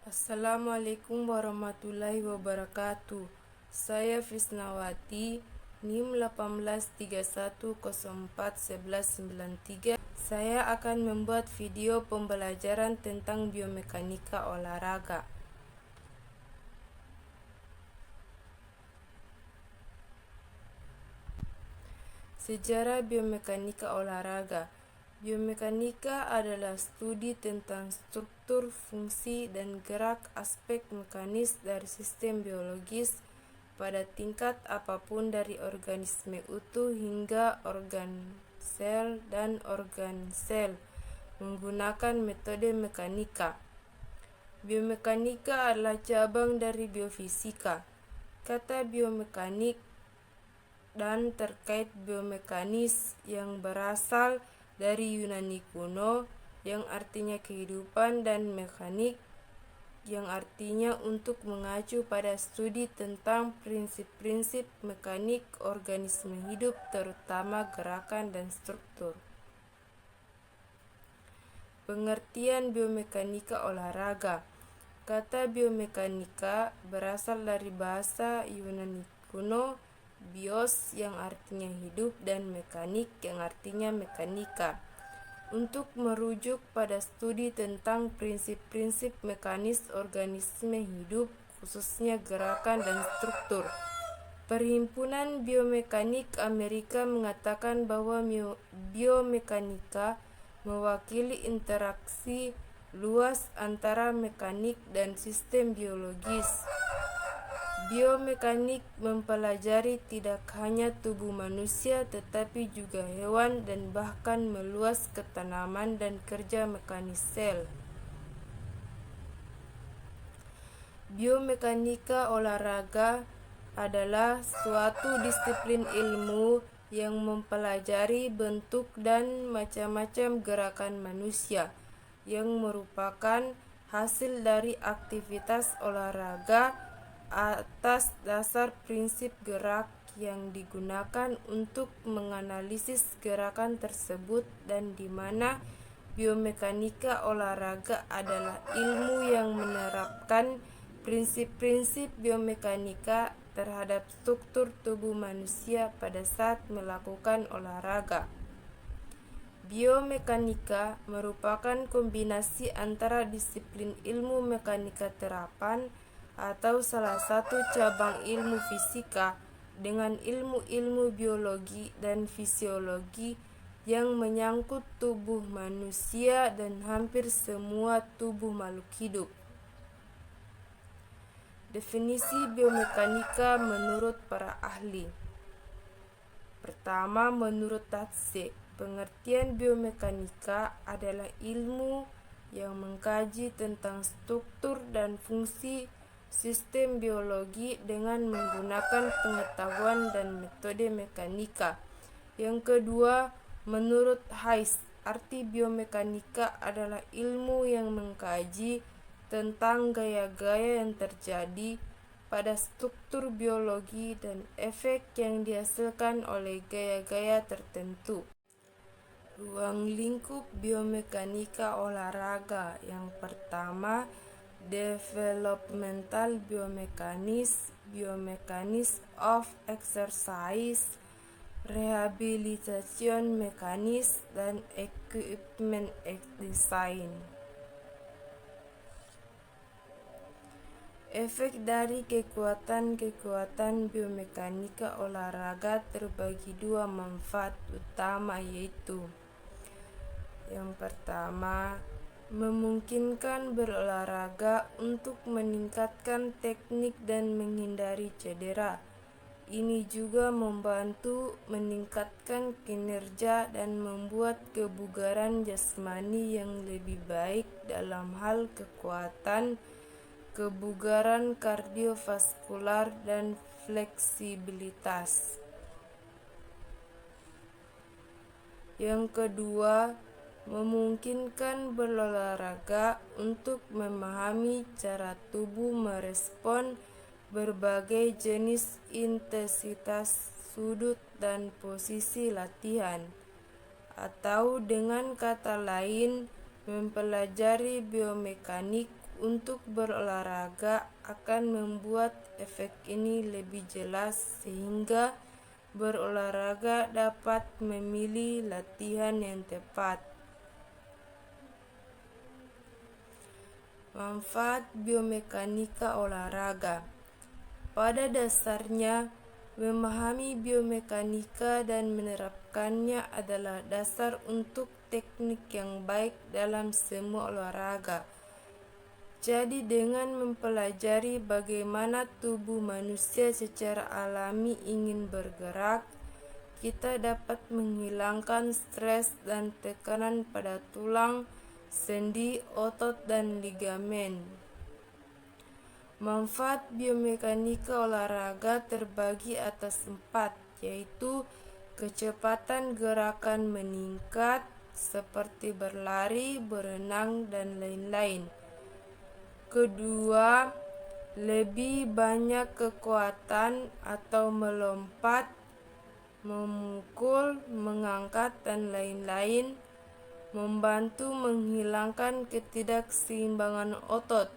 Assalamualaikum warahmatullahi wabarakatuh. Saya Fisnawati, NIM 1831041193. Saya akan membuat video pembelajaran tentang biomekanika olahraga. Sejarah biomekanika olahraga. Biomekanika adalah studi tentang struktur, fungsi, dan gerak aspek mekanis dari sistem biologis pada tingkat apapun, dari organisme utuh hingga organ sel dan organ sel, menggunakan metode mekanika. Biomekanika adalah cabang dari biofisika. Kata biomekanik dan terkait biomekanis yang berasal dari Yunani kuno, yang artinya kehidupan, dan mekanik yang artinya untuk mengacu pada studi tentang prinsip-prinsip mekanik organisme hidup, terutama gerakan dan struktur. Pengertian biomekanika olahraga. Kata biomekanika berasal dari bahasa Yunani kuno bios yang artinya hidup dan mekanik yang artinya mekanika, untuk merujuk pada studi tentang prinsip-prinsip mekanis organisme hidup, khususnya gerakan dan struktur. Perhimpunan Biomekanik Amerika mengatakan bahwa biomekanika mewakili interaksi luas antara mekanik dan sistem biologis. Biomekanik mempelajari tidak hanya tubuh manusia, tetapi juga hewan dan bahkan meluas ke tanaman dan kerja mekanis sel. Biomekanika olahraga adalah suatu disiplin ilmu yang mempelajari bentuk dan macam-macam gerakan manusia, yang merupakan hasil dari aktivitas olahraga atas dasar prinsip gerak yang digunakan untuk menganalisis gerakan tersebut, dan di mana biomekanika olahraga adalah ilmu yang menerapkan prinsip-prinsip biomekanika terhadap struktur tubuh manusia pada saat melakukan olahraga. Biomekanika merupakan kombinasi antara disiplin ilmu mekanika terapan atau salah satu cabang ilmu fisika dengan ilmu-ilmu biologi dan fisiologi yang menyangkut tubuh manusia dan hampir semua tubuh makhluk hidup. Definisi biomekanika menurut para ahli. Pertama, menurut Tatse, pengertian biomekanika adalah ilmu yang mengkaji tentang struktur dan fungsi sistem biologi dengan menggunakan pengetahuan dan metode mekanika. Yang kedua, menurut Hayes, arti biomekanika adalah ilmu yang mengkaji tentang gaya-gaya yang terjadi pada struktur biologi dan efek yang dihasilkan oleh gaya-gaya tertentu. Ruang lingkup biomekanika olahraga. Yang pertama, developmental biomechanics of exercise, rehabilitation mechanics, dan equipment design. Efek dari kekuatan biomekanika olahraga terbagi dua manfaat utama, yaitu yang pertama, memungkinkan berolahraga untuk meningkatkan teknik dan menghindari cedera. Ini juga membantu meningkatkan kinerja dan membuat kebugaran jasmani yang lebih baik dalam hal kekuatan, kebugaran kardiovaskular, dan fleksibilitas. Yang kedua, memungkinkan berolahraga untuk memahami cara tubuh merespon berbagai jenis intensitas, sudut, dan posisi latihan. Atau dengan kata lain, mempelajari biomekanik untuk berolahraga akan membuat efek ini lebih jelas, sehingga berolahraga dapat memilih latihan yang tepat. Manfaat biomekanika olahraga. Pada dasarnya, memahami biomekanika dan menerapkannya adalah dasar untuk teknik yang baik dalam semua olahraga. Jadi dengan mempelajari bagaimana tubuh manusia secara alami ingin bergerak, kita dapat menghilangkan stres dan tekanan pada tulang, sendi, otot, dan ligamen. Manfaat biomekanika olahraga terbagi atas 4, yaitu kecepatan gerakan meningkat seperti berlari, berenang, dan lain-lain. Kedua, lebih banyak kekuatan atau melompat, memukul, mengangkat, dan lain-lain, membantu menghilangkan ketidakseimbangan otot.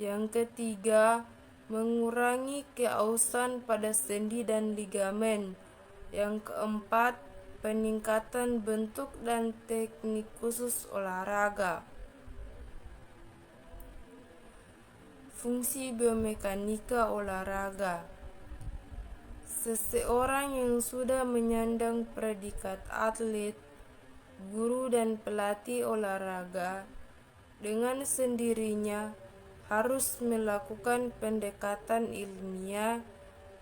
Yang ketiga, mengurangi keausan pada sendi dan ligamen. Yang keempat, peningkatan bentuk dan teknik khusus olahraga. Fungsi biomekanika olahraga. Seseorang yang sudah menyandang predikat atlet, guru, dan pelatih olahraga dengan sendirinya harus melakukan pendekatan ilmiah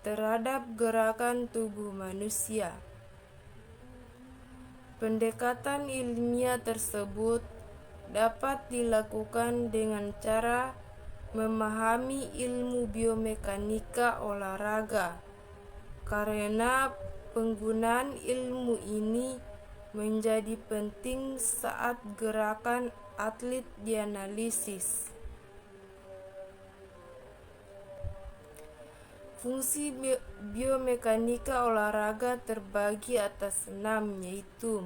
terhadap gerakan tubuh manusia. Pendekatan ilmiah tersebut dapat dilakukan dengan cara memahami ilmu biomekanika olahraga, karena penggunaan ilmu ini menjadi penting saat gerakan atlet dianalisis. Fungsi biomekanika olahraga terbagi atas 6, yaitu: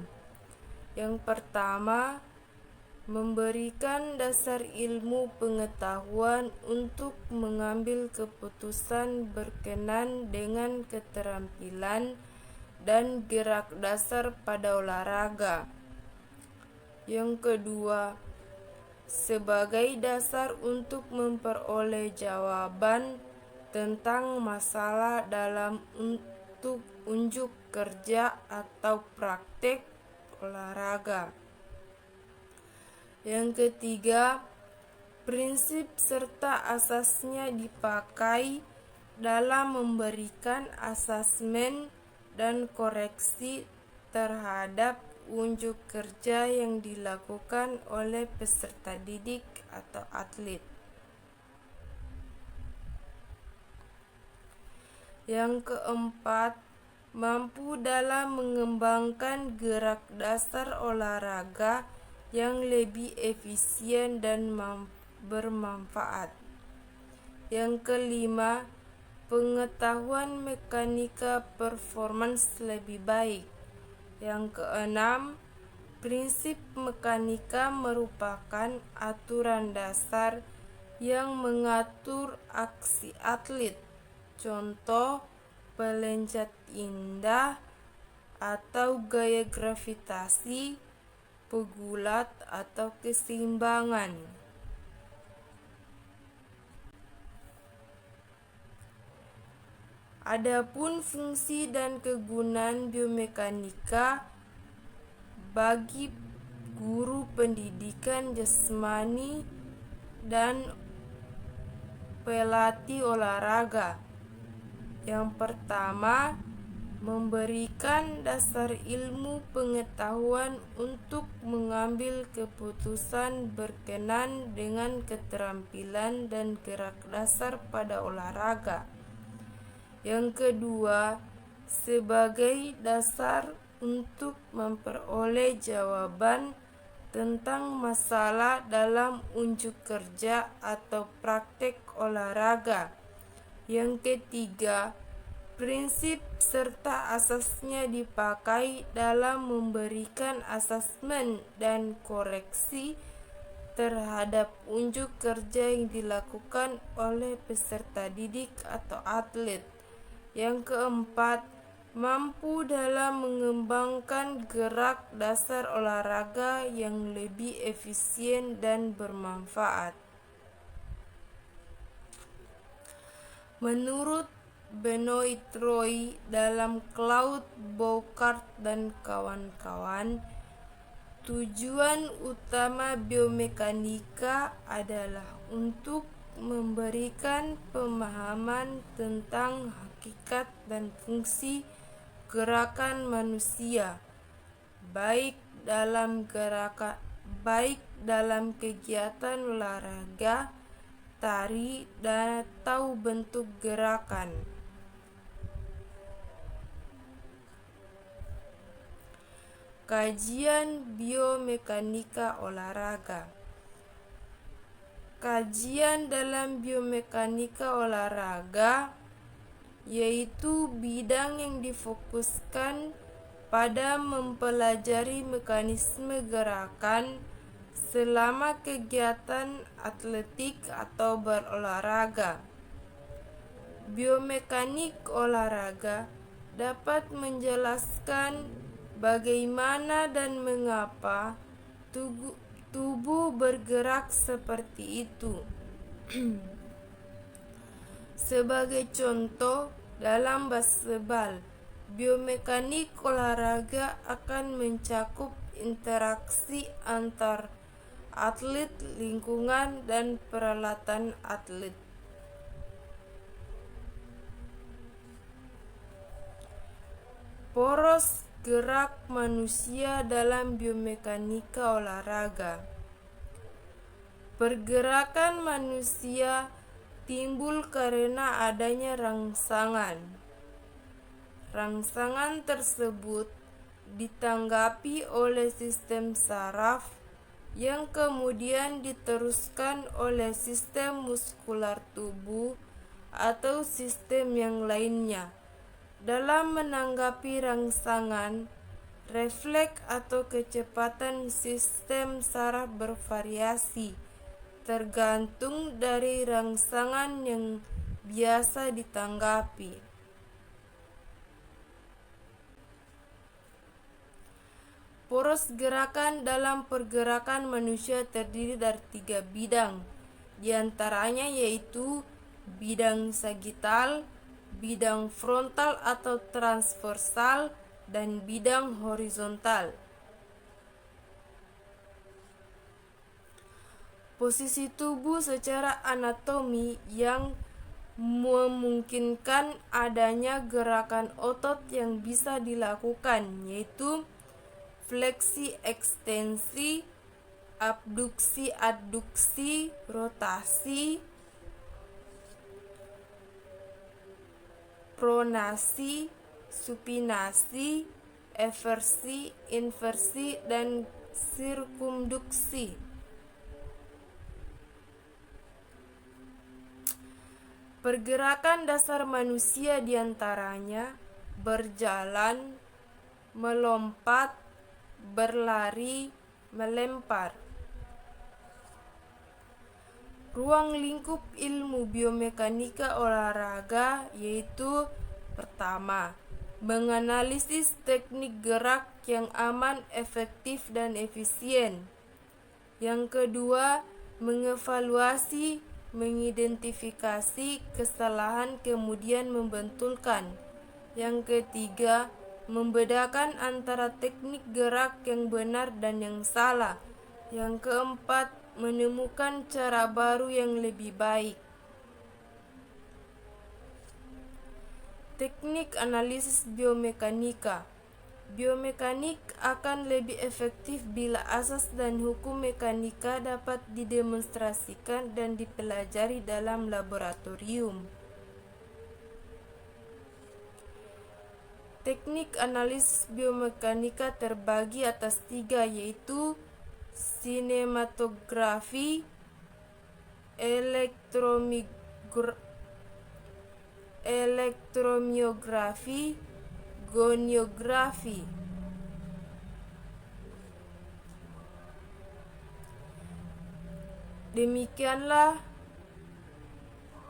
yang pertama, memberikan dasar ilmu pengetahuan untuk mengambil keputusan berkenaan dengan keterampilan dan gerak dasar pada olahraga. Yang kedua, sebagai dasar untuk memperoleh jawaban tentang masalah dalam untuk unjuk kerja atau praktek olahraga. Yang ketiga, prinsip serta asasnya dipakai dalam memberikan asesmen dan koreksi terhadap unjuk kerja yang dilakukan oleh peserta didik atau atlet. Yang keempat, mampu dalam mengembangkan gerak dasar olahraga yang lebih efisien dan bermanfaat. Yang kelima, pengetahuan mekanika performance lebih baik. Yang keenam, prinsip mekanika merupakan aturan dasar yang mengatur aksi atlet. Contoh, peloncat indah atau gaya gravitasi, pegulat atau keseimbangan. Adapun fungsi dan kegunaan biomekanika bagi guru pendidikan jasmani dan pelatih olahraga. Yang pertama, memberikan dasar ilmu pengetahuan untuk mengambil keputusan berkenaan dengan keterampilan dan gerak dasar pada olahraga. Yang kedua, sebagai dasar untuk memperoleh jawaban tentang masalah dalam unjuk kerja atau praktek olahraga. Yang ketiga, prinsip serta asasnya dipakai dalam memberikan asesmen dan koreksi terhadap unjuk kerja yang dilakukan oleh peserta didik atau atlet. Yang keempat, mampu dalam mengembangkan gerak dasar olahraga yang lebih efisien dan bermanfaat. Menurut Benoit Roy dalam Claude Boucard dan kawan-kawan, tujuan utama biomekanika adalah untuk memberikan pemahaman tentang hakikat dan fungsi gerakan manusia, baik dalam kegiatan olahraga, tari, atau bentuk gerakan. Kajian biomekanika olahraga. Kajian dalam biomekanika olahraga yaitu bidang yang difokuskan pada mempelajari mekanisme gerakan selama kegiatan atletik atau berolahraga. Biomekanik olahraga dapat menjelaskan bagaimana dan mengapa tubuh bergerak seperti itu. Sebagai contoh, dalam baseball, biomekanik olahraga akan mencakup interaksi antar atlet, lingkungan, dan peralatan atlet. Poros gerak manusia dalam biomekanika olahraga. Pergerakan manusia timbul karena adanya rangsangan. Rangsangan tersebut ditanggapi oleh sistem saraf yang kemudian diteruskan oleh sistem muskular tubuh atau sistem yang lainnya. Dalam menanggapi rangsangan, refleks atau kecepatan sistem saraf bervariasi tergantung dari rangsangan yang biasa ditanggapi. Poros gerakan dalam pergerakan manusia terdiri dari 3 bidang, diantaranya yaitu bidang sagital, bidang frontal atau transversal, dan bidang horizontal. Posisi tubuh secara anatomi yang memungkinkan adanya gerakan otot yang bisa dilakukan yaitu fleksi ekstensi, abduksi adduksi, rotasi, pronasi, supinasi, eversi, inversi, dan sirkumduksi. Pergerakan dasar manusia diantaranya berjalan, melompat, berlari, melempar. Ruang lingkup ilmu biomekanika olahraga yaitu pertama, menganalisis teknik gerak yang aman, efektif, dan efisien. Yang kedua, mengevaluasi, mengidentifikasi kesalahan kemudian membetulkan. Yang ketiga, membedakan antara teknik gerak yang benar dan yang salah. Yang keempat, menemukan cara baru yang lebih baik. Teknik analisis biomekanika. Biomekanik akan lebih efektif bila asas dan hukum mekanika dapat didemonstrasikan dan dipelajari dalam laboratorium. Teknik analisis biomekanika terbagi atas 3 yaitu sinematografi, elektromiografi, goniografi. Demikianlah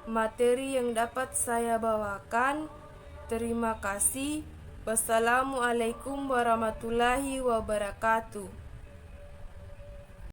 materi yang dapat saya bawakan. Terima kasih. Wassalamualaikum warahmatullahi wabarakatuh.